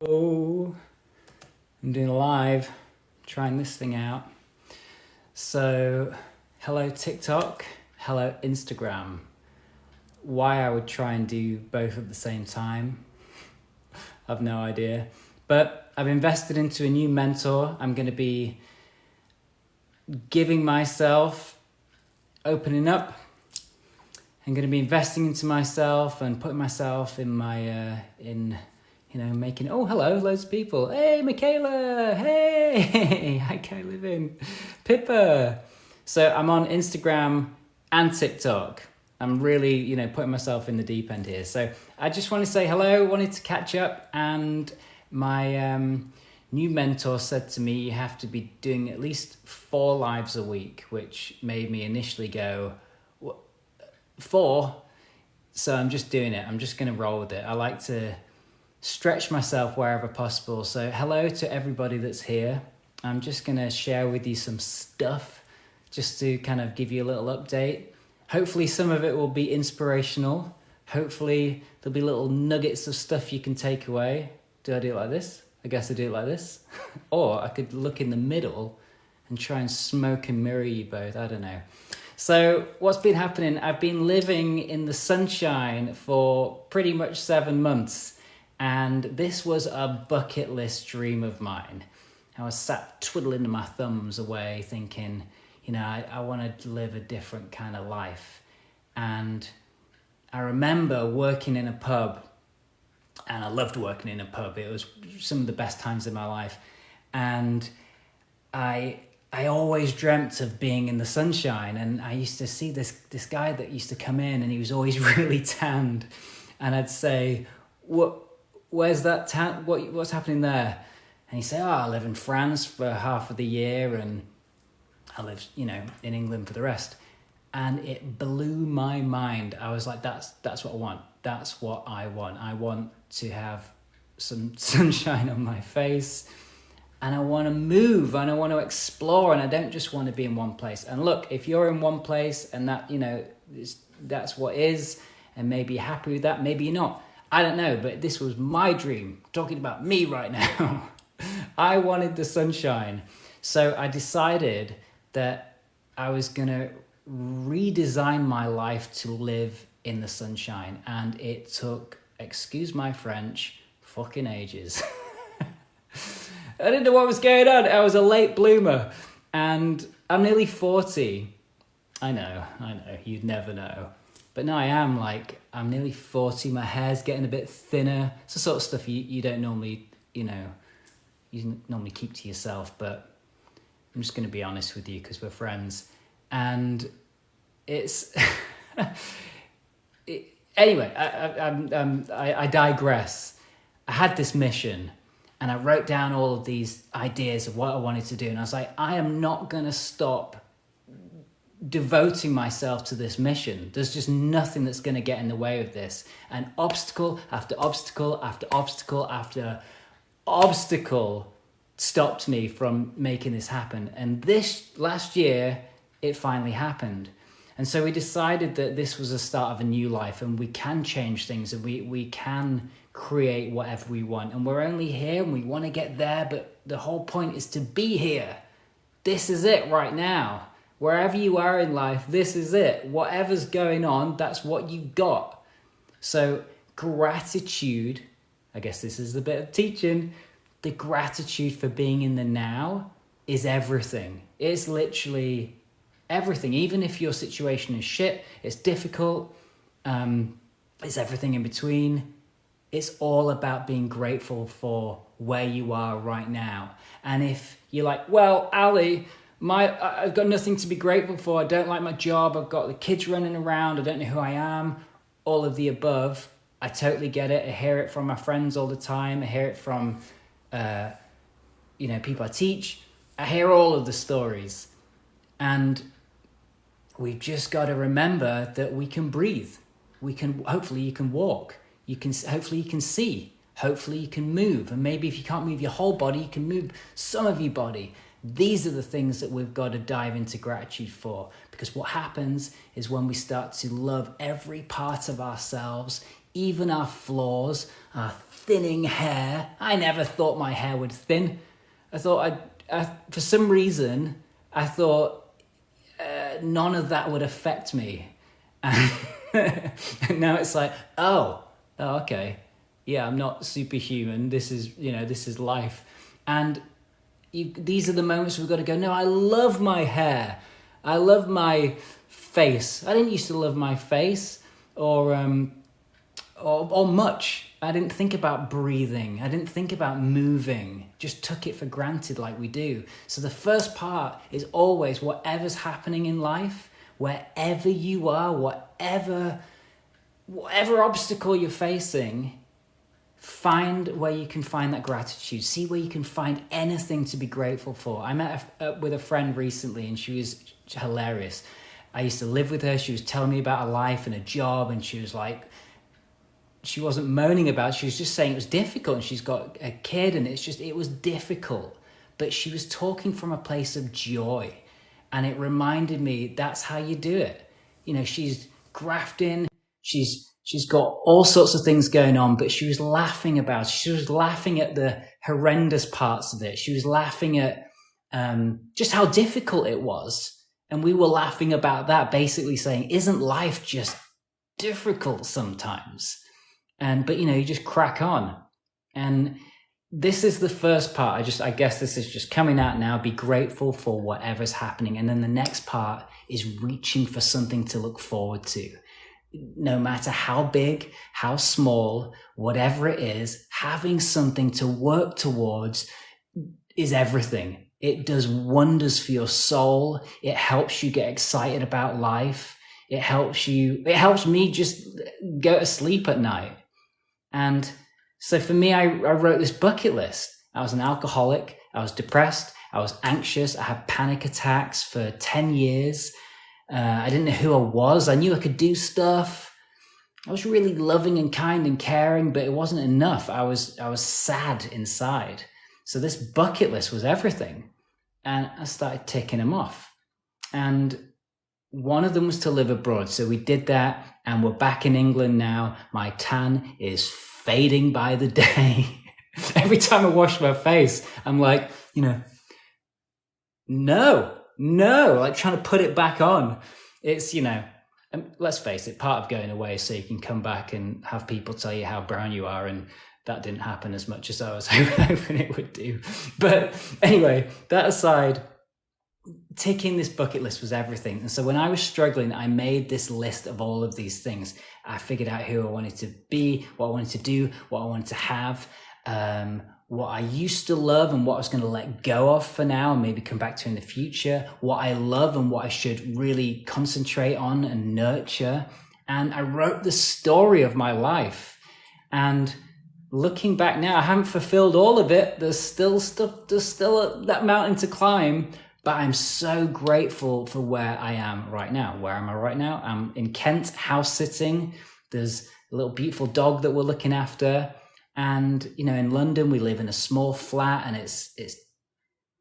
Oh, I'm doing a live, trying this thing out. So, hello TikTok, hello Instagram. Why I would try and do both at the same time, I've no idea. But I've invested into a new mentor. I'm going to be giving myself, opening up. I'm going to be investing into myself and putting myself in my, making, oh, hello, loads of people. Hey, Michaela. Hey, hi, Kai Living. Pippa. So I'm on Instagram and TikTok. I'm really, putting myself in the deep end here. So I just want to say hello, wanted to catch up. And my new mentor said to me, you have to be doing at least 4 lives a week, which made me initially go, 4? So I'm just doing it. I'm just going to roll with it. I like to stretch myself wherever possible. So hello to everybody that's here. I'm just going to share with you some stuff just to kind of give you a little update. Hopefully some of it will be inspirational. Hopefully there'll be little nuggets of stuff you can take away. Do I do it like this? I guess I do it like this. Or I could look in the middle and try and smoke and mirror you both. I don't know. So what's been happening? I've been living in the sunshine for pretty much 7 months. And this was a bucket list dream of mine. I was sat twiddling my thumbs away thinking, I want to live a different kind of life. And I remember working in a pub, and I loved working in a pub. It was some of the best times in my life. And I always dreamt of being in the sunshine. And I used to see this guy that used to come in, and he was always really tanned. And I'd say, where's that tan? What's happening there? And he'd say, I live in France for half of the year, and I live, in England for the rest. And it blew my mind. I was like, that's what I want. That's what I want. I want to have some sunshine on my face, and I want to move, and I want to explore, and I don't just want to be in one place. And look, if you're in one place and that, that's what is, and maybe you're happy with that, maybe you're not. I don't know, but this was my dream. I'm talking about me right now. I wanted the sunshine. So I decided that I was going to redesign my life to live in the sunshine. And it took, excuse my French, fucking ages. I didn't know what was going on. I was a late bloomer. And I'm nearly 40. I know, you'd never know. But now I'm nearly 40, my hair's getting a bit thinner. It's the sort of stuff you don't normally, you normally keep to yourself, but I'm just going to be honest with you because we're friends. And it's... Anyway, I digress. I had this mission, and I wrote down all of these ideas of what I wanted to do, and I was like, I am not going to stop devoting myself to this mission. There's just nothing that's going to get in the way of this. And obstacle after obstacle after obstacle after obstacle stopped me from making this happen. And this last year, it finally happened. And so we decided that this was the start of a new life, and we can change things, and we can create whatever we want. And we're only here and we want to get there, but the whole point is to be here. This is it right now. Wherever you are in life, this is it. Whatever's going on, that's what you've got. So gratitude, I guess this is a bit of teaching, the gratitude for being in the now is everything. It's literally everything. Even if your situation is shit, it's difficult, it's everything in between. It's all about being grateful for where you are right now. And if you're like, well, Ali, I've got nothing to be grateful for. I don't like my job. I've got the kids running around. I don't know who I am. All of the above. I totally get it. I hear it from my friends all the time. I hear it from, people I teach. I hear all of the stories. And we've just got to remember that we can breathe. Hopefully you can walk. Hopefully you can see. Hopefully you can move. And maybe if you can't move your whole body, you can move some of your body. These are the things that we've got to dive into gratitude for, because what happens is when we start to love every part of ourselves, even our flaws, our thinning hair. I never thought my hair would thin. I thought for some reason, I thought none of that would affect me. And now it's like, oh, okay. Yeah, I'm not superhuman. This is life. And these are the moments we've got to go, no, I love my hair. I love my face. I didn't used to love my face or much. I didn't think about breathing. I didn't think about moving. Just took it for granted like we do. So the first part is always whatever's happening in life, wherever you are, whatever obstacle you're facing, find where you can find that gratitude. See where you can find anything to be grateful for. I met with a friend recently and she was hilarious. I used to live with her. She was telling me about her life and her job, and she was like, she wasn't moaning about it. She was just saying it was difficult, and she's got a kid and it was difficult. But she was talking from a place of joy. And it reminded me that's how you do it. She's grafting. She's got all sorts of things going on, but she was laughing about it. She was laughing at the horrendous parts of it. She was laughing at just how difficult it was. And we were laughing about that, basically saying, isn't life just difficult sometimes? But you just crack on. And this is the first part. I guess this is just coming out now. Be grateful for whatever's happening. And then the next part is reaching for something to look forward to. No matter how big, how small, whatever it is, having something to work towards is everything. It does wonders for your soul. It helps you get excited about life. It helps me just go to sleep at night. And so for me, I wrote this bucket list. I was an alcoholic. I was depressed. I was anxious. I had panic attacks for 10 years. I didn't know who I was. I knew I could do stuff. I was really loving and kind and caring, but it wasn't enough. I was sad inside. So this bucket list was everything. And I started ticking them off. And one of them was to live abroad. So we did that, and we're back in England now. My tan is fading by the day. Every time I wash my face, I'm like, no, like trying to put it back on. It's, let's face it, part of going away is so you can come back and have people tell you how brown you are. And that didn't happen as much as I was hoping it would do. But anyway, that aside, ticking this bucket list was everything. And so when I was struggling, I made this list of all of these things. I figured out who I wanted to be, what I wanted to do, what I wanted to have, what I used to love and what I was going to let go of for now and maybe come back to in the future, what I love and what I should really concentrate on and nurture. And I wrote the story of my life. And looking back now, I haven't fulfilled all of it. There's still stuff, that mountain to climb. But I'm so grateful for where I am right now. Where am I right now? I'm in Kent, house sitting. There's a little beautiful dog that we're looking after. And, in London, we live in a small flat, and it's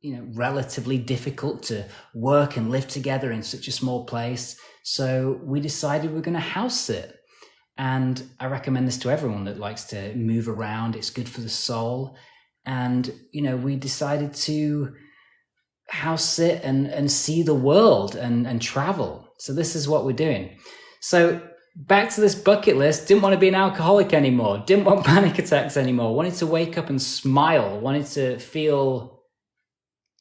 relatively difficult to work and live together in such a small place. So we decided we're going to house sit. And I recommend this to everyone that likes to move around. It's good for the soul. And, we decided to house sit and see the world and travel. So this is what we're doing. So back to this bucket list. Didn't want to be an alcoholic anymore. Didn't want panic attacks anymore. Wanted to wake up and smile. Wanted to feel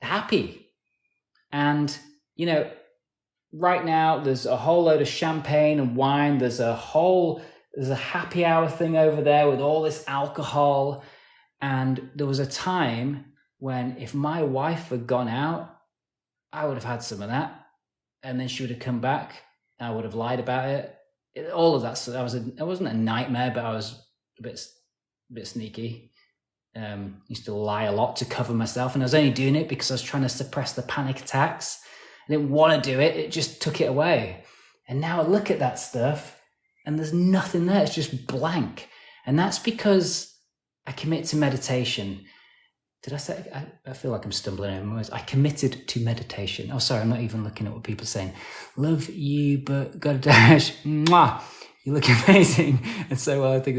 happy. And, right now there's a whole load of champagne and wine. There's a happy hour thing over there with all this alcohol. And there was a time when if my wife had gone out, I would have had some of that. And then she would have come back. I would have lied about it. All of that. So it wasn't a nightmare, but I was a bit sneaky. Used to lie a lot to cover myself. And I was only doing it because I was trying to suppress the panic attacks. I didn't want to do it. It just took it away. And now I look at that stuff and there's nothing there. It's just blank. And that's because I commit to meditation. Did I say, I feel like I'm stumbling over my words. I committed to meditation. Oh, sorry, I'm not even looking at what people are saying. Love you, but got a dash. Mwah. You look amazing. And so well, I think,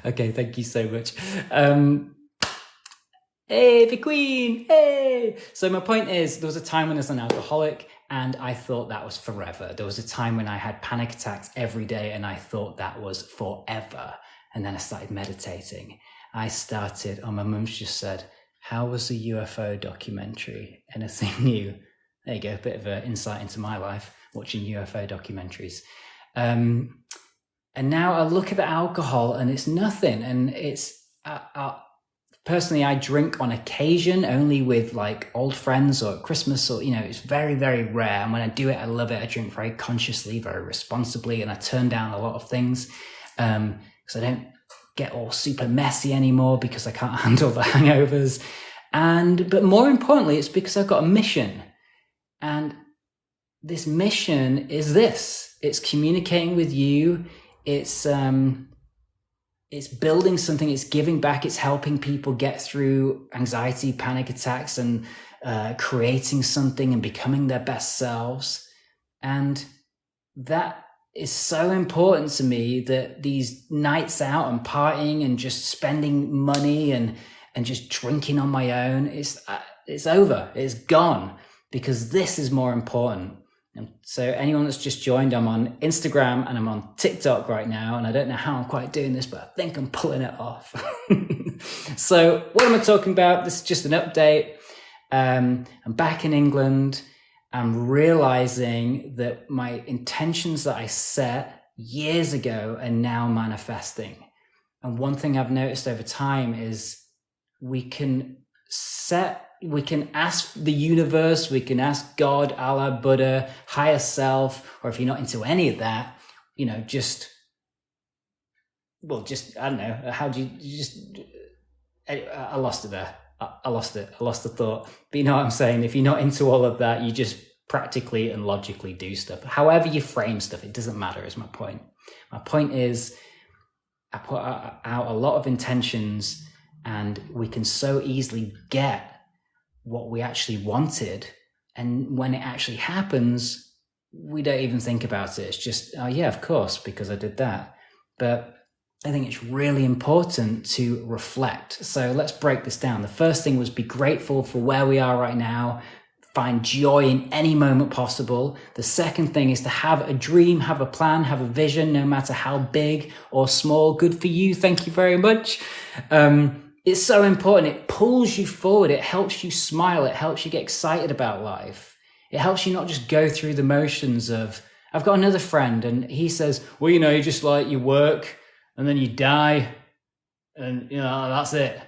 okay, thank you so much. Hey, the Queen, hey! So my point is, there was a time when I was an alcoholic and I thought that was forever. There was a time when I had panic attacks every day and I thought that was forever. And then I started meditating. My mum's just said, how was the UFO documentary? Anything new? There you go, a bit of an insight into my life, watching UFO documentaries. And now I look at the alcohol and it's nothing. And it's, personally, I drink on occasion, only with like old friends or at Christmas, or, it's very, very rare. And when I do it, I love it. I drink very consciously, very responsibly, and I turn down a lot of things because I don't get all super messy anymore because I can't handle the hangovers. But more importantly, it's because I've got a mission. And this mission is this. It's communicating with you. It's building something, it's giving back, it's helping people get through anxiety, panic attacks, and creating something and becoming their best selves. And that is so important to me, that these nights out and partying and just spending money and just drinking on my own, it's over, it's gone, because this is more important. And so anyone that's just joined, I'm on Instagram and I'm on TikTok right now, and I don't know how I'm quite doing this, but I think I'm pulling it off. So what am I talking about? This is just an update. I'm back in England. I'm realizing that my intentions that I set years ago are now manifesting. And one thing I've noticed over time is we can ask the universe, we can ask God, Allah, Buddha, higher self, or if you're not into any of that, I don't know, how do you just, I lost it there. I lost the thought. But you know what I'm saying? If you're not into all of that, you just practically and logically do stuff. However you frame stuff, it doesn't matter, is my point. My point is, I put out a lot of intentions, and we can so easily get what we actually wanted. And when it actually happens, we don't even think about it. It's just, oh yeah, of course, because I did that. But I think it's really important to reflect. So let's break this down. The first thing was be grateful for where we are right now. Find joy in any moment possible. The second thing is to have a dream, have a plan, have a vision, no matter how big or small. Good for you. Thank you very much. It's so important. It pulls you forward. It helps you smile. It helps you get excited about life. It helps you not just go through the motions of, I've got another friend and he says, well, you just like you work and then you die and, that's it.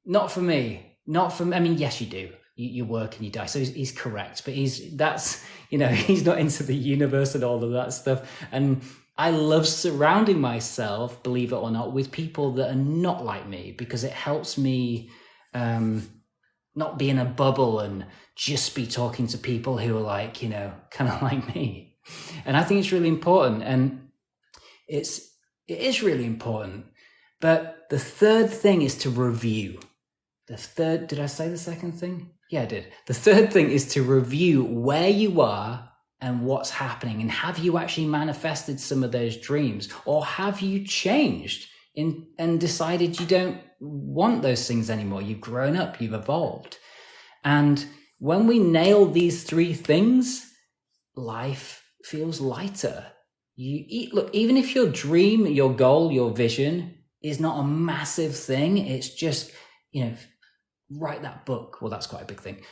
Not for me. Yes, you do. You work and you die. So he's correct, but he's not into the universe and all of that stuff. And I love surrounding myself, believe it or not, with people that are not like me, because it helps me not be in a bubble and just be talking to people who are like, kind of like me. And I think it's really important. And it is really important. But the third thing is to review. Did I say the second thing? Yeah, I did. The third thing is to review where you are and what's happening. And have you actually manifested some of those dreams? Or have you changed and decided you don't want those things anymore? You've grown up, you've evolved. And when we nail these three things, life feels lighter. Look, even if your dream, your goal, your vision is not a massive thing, it's just, write that book. Well, that's quite a big thing.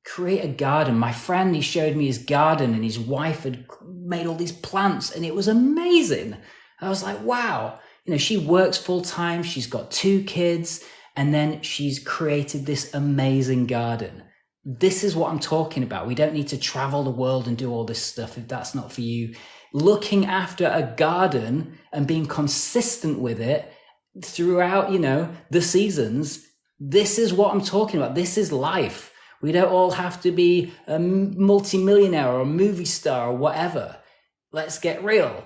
Create a garden. My friend, he showed me his garden and his wife had made all these plants and it was amazing. I was like, wow. She works full time. She's got 2 kids and then she's created this amazing garden. This is what I'm talking about. We don't need to travel the world and do all this stuff if that's not for you. Looking after a garden and being consistent with it throughout, the seasons. This is what I'm talking about. This is life. We don't all have to be a multimillionaire or a movie star or whatever. Let's get real.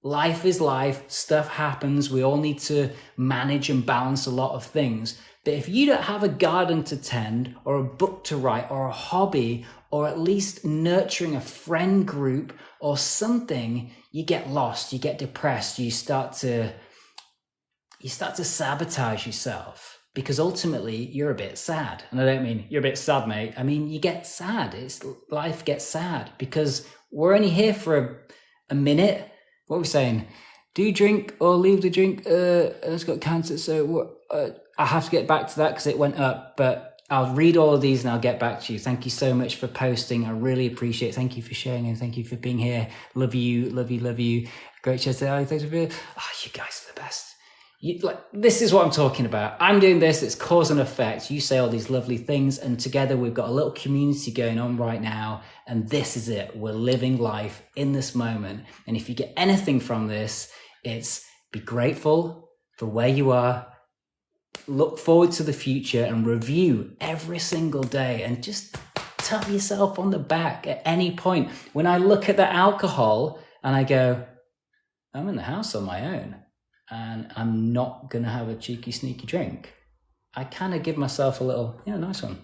Life is life. Stuff happens. We all need to manage and balance a lot of things. But if you don't have a garden to tend, or a book to write, or a hobby, or at least nurturing a friend group or something, you get lost, you get depressed, you start to sabotage yourself, because ultimately you're a bit sad. And I don't mean you're a bit sad, mate. I mean, you get sad. Life gets sad because we're only here for a minute. What are we saying? Do you drink or leave the drink? It's got cancer, so I have to get back to that because it went up. But I'll read all of these and I'll get back to you. Thank you so much for posting. I really appreciate it. Thank you for sharing and thank you for being here. Love you, love you, love you. Great show today. Thanks for being. Oh, you guys are the best. This is what I'm talking about. I'm doing this. It's cause and effect. You say all these lovely things, and together we've got a little community going on right now. And this is it. We're living life in this moment. And if you get anything from this, it's be grateful for where you are. Look forward to the future and review every single day, and just tap yourself on the back at any point. When I look at the alcohol and I go, I'm in the house on my own, and I'm not going to have a cheeky, sneaky drink, I kind of give myself a little, nice one.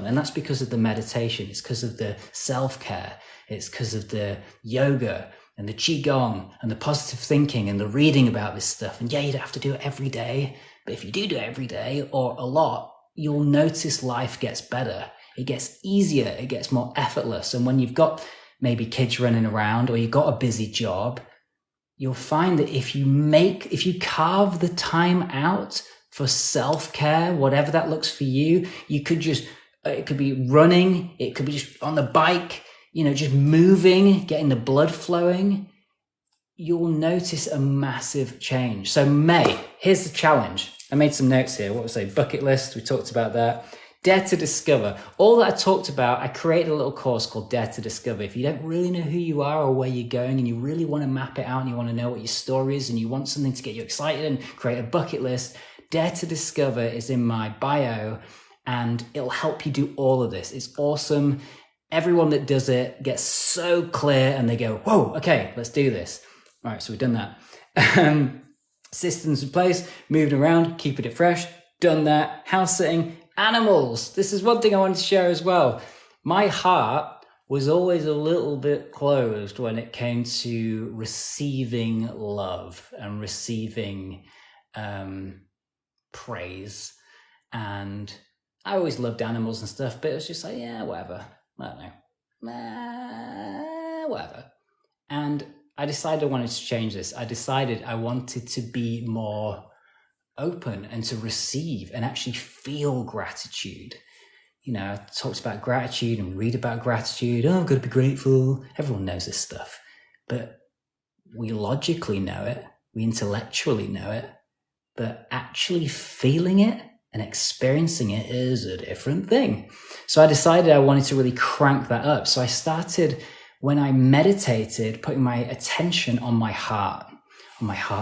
And that's because of the meditation. It's because of the self-care. It's because of the yoga and the qigong and the positive thinking and the reading about this stuff. And yeah, you don't have to do it every day. But if you do it every day or a lot, you'll notice life gets better. It gets easier. It gets more effortless. And when you've got maybe kids running around, or you've got a busy job, you'll find that if you carve the time out for self-care, whatever that looks for you, it could be running, it could be just on the bike, just moving, getting the blood flowing, you'll notice a massive change. So May, here's the challenge. I made some notes here. What was it? Bucket list. We talked about that. Dare to discover. All that I talked about, I created a little course called Dare to Discover. If you don't really know who you are or where you're going, and you really want to map it out, and you want to know what your story is, and you want something to get you excited and create a bucket list, Dare to Discover is in my bio, and it'll help you do all of this. It's awesome. Everyone that does it gets so clear and they go, whoa, okay, let's do this. All right, so we've done that. Systems in place, moving around, keeping it fresh, done that. House sitting. Animals. This is one thing I wanted to share as well. My heart was always a little bit closed when it came to receiving love and receiving praise. And I always loved animals and stuff, but it was just like, yeah, whatever. I don't know. Whatever. And I decided I wanted to change this. I decided I wanted to be more open and to receive and actually feel gratitude. I talked about gratitude and read about gratitude. Oh, I've got to be grateful. Everyone knows this stuff, but we logically know it. We intellectually know it, but actually feeling it and experiencing it is a different thing. So I decided I wanted to really crank that up. So I started, when I meditated, putting my attention on my heart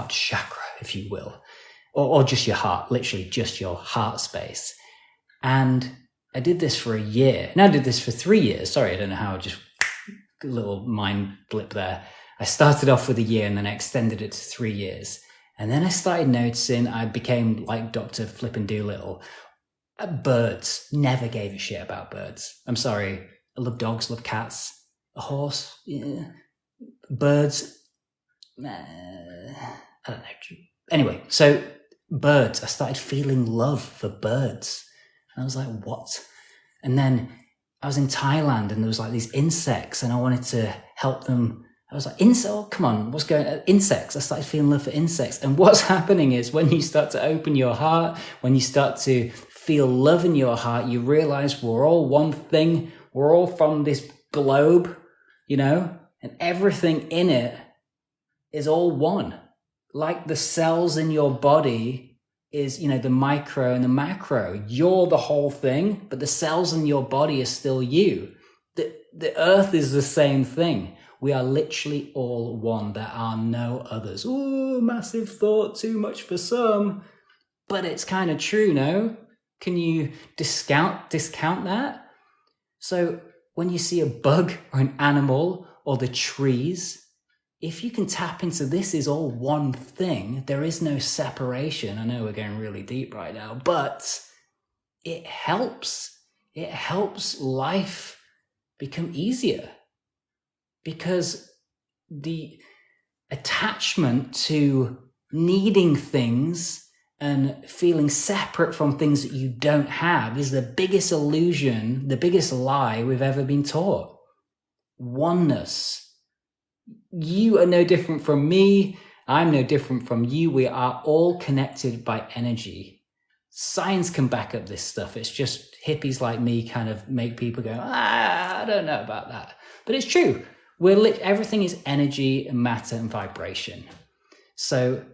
chakra, if you will. Or just your heart, literally just your heart space. And I did this for a year. No, I did this for 3 years. Sorry, I don't know how, just a little mind blip there. I started off with a year and then I extended it to 3 years. And then I started noticing I became like Dr. Flippin' Doolittle. Birds, never gave a shit about birds. I'm sorry. I love dogs, love cats. A horse, yeah. Birds, I don't know. Anyway, so birds, I started feeling love for birds. And I was like, what? And then I was in Thailand and there was like these insects and I wanted to help them. I was like, come on, what's going on? Insects. I started feeling love for insects. And what's happening is when you start to open your heart, when you start to feel love in your heart, you realize we're all one thing. We're all from this globe, and everything in it is all one. Like the cells in your body is, the micro and the macro. You're the whole thing, but the cells in your body are still you. The earth is the same thing. We are literally all one. There are no others. Ooh, massive thought, too much for some. But it's kind of true, no? Can you discount that? So when you see a bug or an animal or the trees, if you can tap into this is all one thing, there is no separation. I know we're going really deep right now, but it helps. It helps life become easier, because the attachment to needing things and feeling separate from things that you don't have is the biggest illusion, the biggest lie we've ever been taught. Oneness. You are no different from me. I'm no different from you. We are all connected by energy. Science can back up this stuff. It's just hippies like me kind of make people go, I don't know about that. But it's true. Everything is energy and matter and vibration. So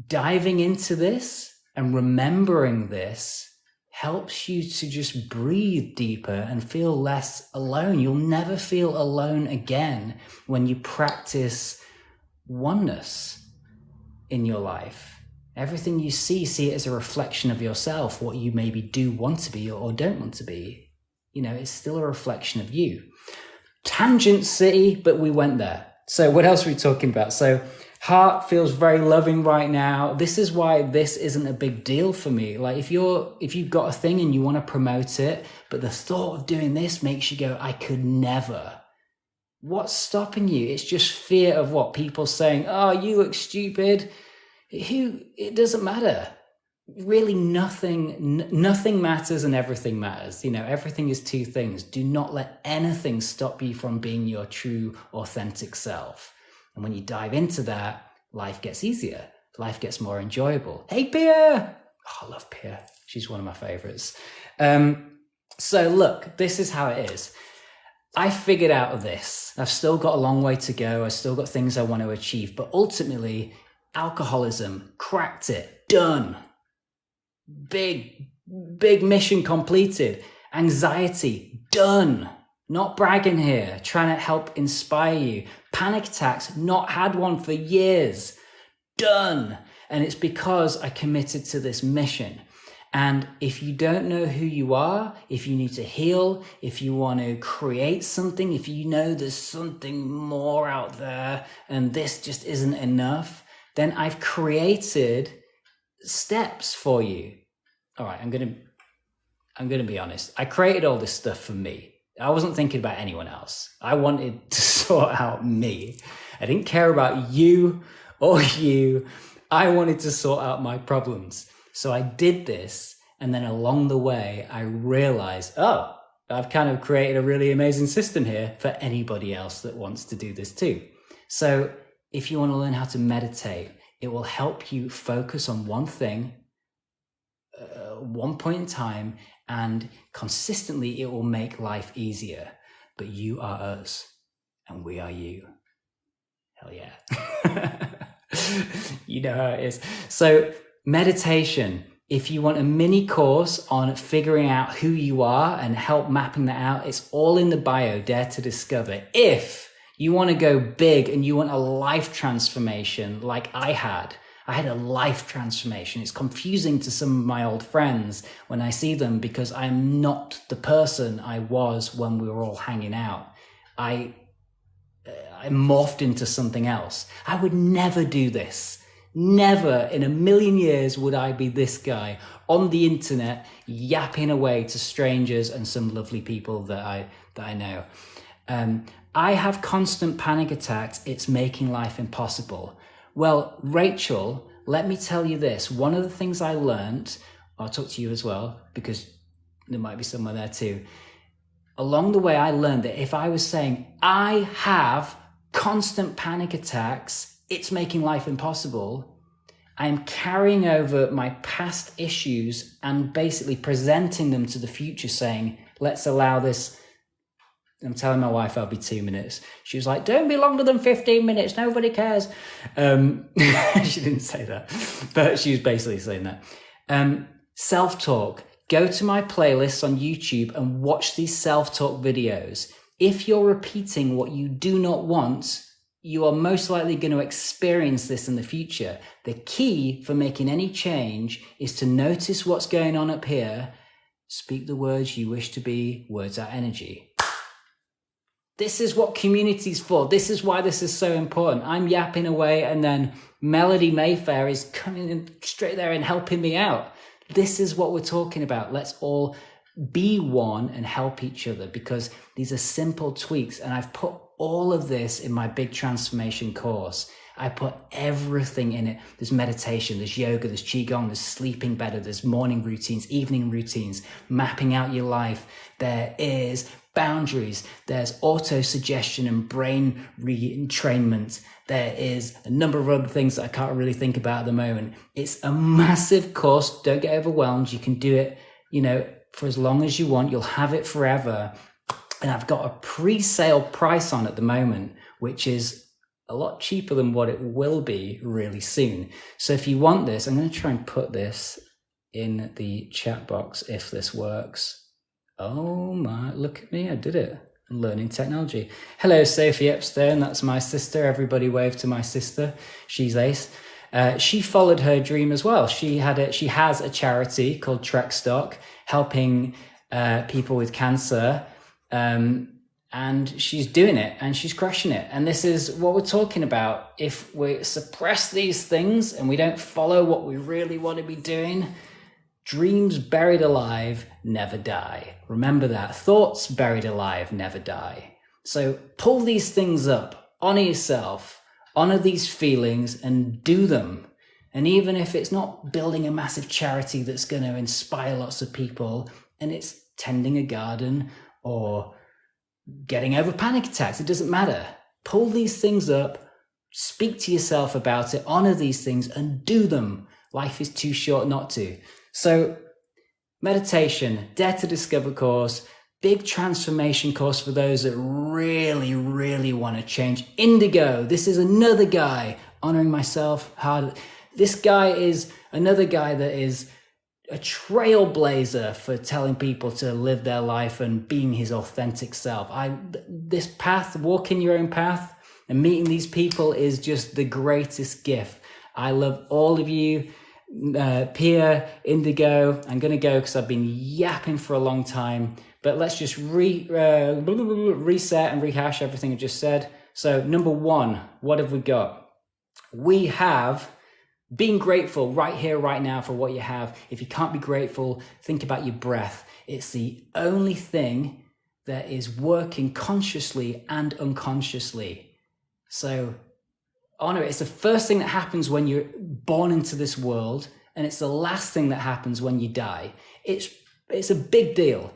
diving into this and remembering this helps you to just breathe deeper and feel less alone. You'll never feel alone again when you practice oneness in your life. Everything you see it as a reflection of yourself, what you maybe do want to be or don't want to be. It's still a reflection of you. Tangent city, but we went there. So what else are we talking about? So heart feels very loving right now. This is why this isn't a big deal for me. Like if you've got a thing and you want to promote it, but the thought of doing this makes you go, I could never. What's stopping you? It's just fear of what people saying. Oh, you look stupid. It doesn't matter. Really nothing matters and everything matters. Everything is two things. Do not let anything stop you from being your true, authentic self. And when you dive into that, life gets easier. Life gets more enjoyable. Hey, Pia! Oh, I love Pia. She's one of my favorites. So look, this is how it is. I figured out of this. I've still got a long way to go. I've still got things I want to achieve. But ultimately, alcoholism, cracked it, done. Big mission completed. Anxiety, done. Not bragging here, trying to help inspire you. Panic attacks, not had one for years. Done. And it's because I committed to this mission. And if you don't know who you are, if you need to heal, if you want to create something, if you know there's something more out there and this just isn't enough, then I've created steps for you. All right, I'm going to be honest. I created all this stuff for me. I wasn't thinking about anyone else. I wanted to sort out me. I didn't care about you or you. I wanted to sort out my problems. So I did this. And then along the way, I realized, I've kind of created a really amazing system here for anybody else that wants to do this too. So if you want to learn how to meditate, it will help you focus on one thing, one point in time, and consistently it will make life easier. But you are us and we are you. Hell yeah. You know how it is. So meditation, if you want a mini course on figuring out who you are and help mapping that out, it's all in the bio, Dare to Discover. If you want to go big and you want a life transformation like I had a life transformation. It's confusing to some of my old friends when I see them because I'm not the person I was when we were all hanging out. I morphed into something else. I would never do this. Never in a million years would I be this guy on the internet yapping away to strangers and some lovely people that I know. I have constant panic attacks. It's making life impossible. Well, Rachel, let me tell you this. One of the things I learned, I'll talk to you as well, because there might be someone there too. Along the way, I learned that if I was saying, I have constant panic attacks, it's making life impossible, I'm carrying over my past issues and basically presenting them to the future saying, let's allow this. I'm telling my wife I'll be 2 minutes. She was like, don't be longer than 15 minutes. Nobody cares. She didn't say that, but she was basically saying that. Self-talk. Go to my playlists on YouTube and watch these self-talk videos. If you're repeating what you do not want, you are most likely going to experience this in the future. The key for making any change is to notice what's going on up here. Speak the words you wish to be. Words are energy. This is what community's for. This is why this is so important. I'm yapping away and then Melody Mayfair is coming in straight there and helping me out. This is what we're talking about. Let's all be one and help each other, because these are simple tweaks. And I've put all of this in my big transformation course. I put everything in it. There's meditation, there's yoga, there's qigong, there's sleeping better, there's morning routines, evening routines, mapping out your life. There is boundaries, there's auto-suggestion and brain retrainment. There is a number of other things that I can't really think about at the moment. It's a massive course. Don't get overwhelmed. You can do it, for as long as you want. You'll have it forever. And I've got a pre-sale price on at the moment, which is a lot cheaper than what it will be really soon. So if you want this, I'm going to try and put this in the chat box if this works. Oh my, look at me, I did it. I'm learning technology. Hello, Sophie Epstone, that's my sister. Everybody wave to my sister. She's ace. She followed her dream as well. She has a charity called Trek Stock, helping people with cancer. And she's doing it and she's crushing it. And this is what we're talking about. If we suppress these things and we don't follow what we really want to be doing, dreams buried alive never die. Remember that. Thoughts buried alive never die. So pull these things up, honor yourself, honor these feelings and do them. And even if it's not building a massive charity that's going to inspire lots of people, and it's tending a garden or getting over panic attacks, it doesn't matter. Pull these things up, speak to yourself about it, honor these things and do them. Life is too short not to. So meditation, Dare to Discover course, big transformation course for those that really, really want to change. Indigo, this is another guy, honoring myself hard. This guy is another guy that is a trailblazer for telling people to live their life and being his authentic self. This path, walking your own path and meeting these people is just the greatest gift. I love all of you. Pia, Indigo, I'm going to go because I've been yapping for a long time, but let's just reset and rehash everything I just said. So number one, what have we got? We have being grateful right here, right now for what you have. If you can't be grateful, think about your breath. It's the only thing that is working consciously and unconsciously. So honor it. It's the first thing that happens when you're born into this world, and it's the last thing that happens when you die. It's a big deal.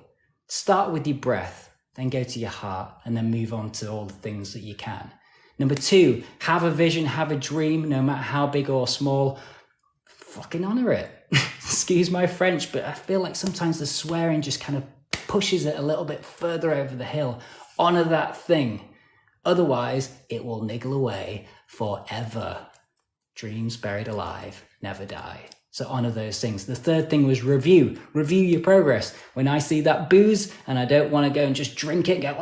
Start with your breath, then go to your heart, and then move on to all the things that you can. Number two, have a vision, have a dream, no matter how big or small. Fucking honor it. Excuse my French, but I feel like sometimes the swearing just kind of pushes it a little bit further over the hill. Honor that thing. Otherwise, it will niggle away forever. Dreams buried alive never die. So honor those things. The third thing was review. Review your progress. When I see that booze and I don't want to go and just drink it and go,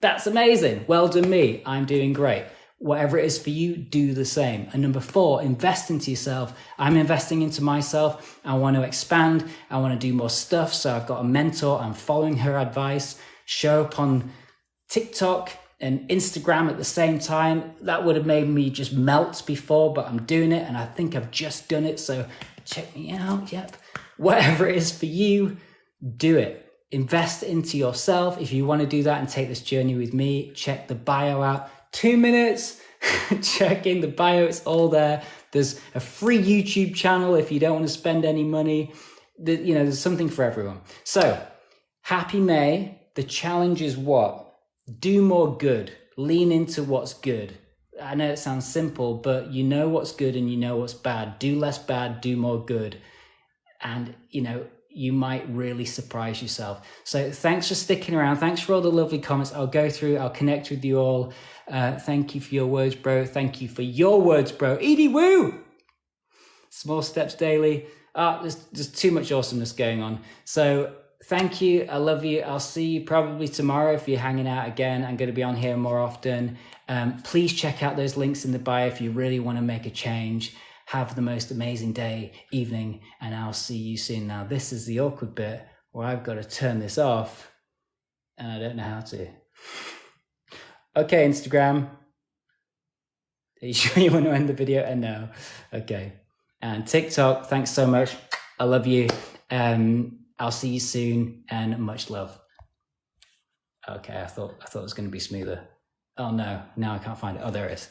that's amazing. Well done me. I'm doing great. Whatever it is for you, do the same. And number four, invest into yourself. I'm investing into myself. I want to expand. I want to do more stuff. So I've got a mentor. I'm following her advice. Show up on TikTok and Instagram at the same time. That would have made me just melt before, but I'm doing it and I think I've just done it. So check me out. Yep. Whatever it is for you, do it. Invest into yourself. If you want to do that and take this journey with me, check the bio out. 2 minutes, check in the bio. It's all there. There's a free YouTube channel if you don't want to spend any money. There's something for everyone. So happy May. The challenge is what? Do more good. Lean into what's good. I know it sounds simple, but you know what's good and you know what's bad. Do less bad, do more good. And, you might really surprise yourself. So thanks for sticking around. Thanks for all the lovely comments. I'll go through, I'll connect with you all. Thank you for your words, bro. Thank you for your words, bro. Edie Woo! Small steps daily. There's too much awesomeness going on. So thank you. I love you. I'll see you probably tomorrow if you're hanging out again. I'm going to be on here more often. Please check out those links in the bio if you really want to make a change. Have the most amazing day, evening, and I'll see you soon. Now, this is the awkward bit where I've got to turn this off and I don't know how to. Okay, Instagram. Are you sure you want to end the video? And no. Okay. And TikTok, thanks so much. I love you. I'll see you soon, and much love. Okay, I thought it was going to be smoother. Oh no, now I can't find it. Oh, there it is.